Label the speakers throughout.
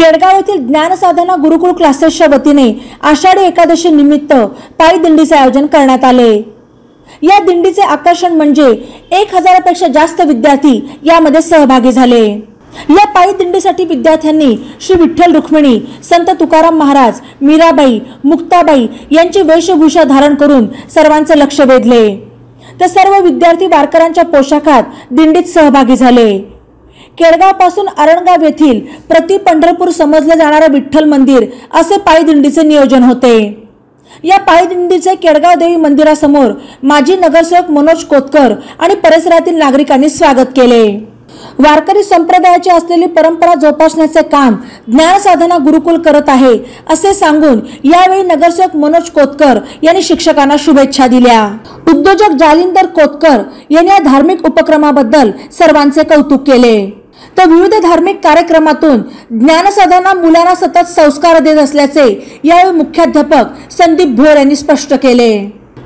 Speaker 1: केडगाव येथील ज्ञानसाधना गुरुकुल क्लासेसच्या वतीने आषाढी एकादशी निमित्त पायी दिंडीचे आयोजन करण्यात आले। या दिंडीचे आकर्षण म्हणजे 1000 पेक्षा जास्त विद्यार्थी यामध्ये सहभागी झाले। या पायी दिंडीसाठी विद्यार्थ्यांनी श्री विठ्ठल रुक्मिणी, संत तुकाराम महाराज, मीराबाई, मुक्ताबाई यांची वेशभूषा धारण करून सर्वांचे लक्ष वेधले। तर सर्व विद्यार्थी वारकऱ्यांच्या पोशाखात दिंडीत सहभागी झाले। केडगाव पासून अरणगाव येथील प्रति पंढरपूर समजले जाणारे विठ्ठल मंदिर असे पायी दिंडीचे नियोजन होते। या पायी दिंडीचे केडगाव देवी मंदिरासमोर माजी नगरसेवक मनोज कोतकर आणि परिसरातील नागरिकांनी स्वागत केले। वारकरी संप्रदायाची असलेली परंपरा जोपासण्याचे काम ज्ञानसाधना गुरुकुल करत आहे असे सांगून यावेळी नगरसेवक मनोज कोतकर यांनी शिक्षकांना शुभेच्छा दिल्या। उद्योजक जालिंदर कोतकर यांनी या धार्मिक उपक्रमाबद्दल सर्वांचे कौतुक केले। तर विविध धार्मिक कार्यक्रमातून ज्ञानसाधना मुलांना सतत संस्कार देत असल्याचे यावेळी मुख्याध्यापक संदीप भोर यांनी स्पष्ट केले।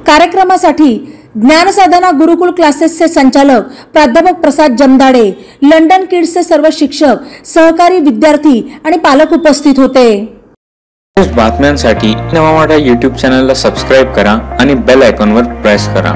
Speaker 1: कार्यक्रमासाठी ज्ञानसाधना गुरुकुल क्लासेसचे संचालक प्राध्यापक प्रसाद जमदाडे, लंडन किड्सचे सर्व शिक्षक, सहकारी विद्यार्थी आणि पालक उपस्थित होते।
Speaker 2: बातम्यांसाठी नवा मराठा YouTube चॅनलला सबस्क्राइब करा आणि बेल आयकॉनवर प्रेस करा।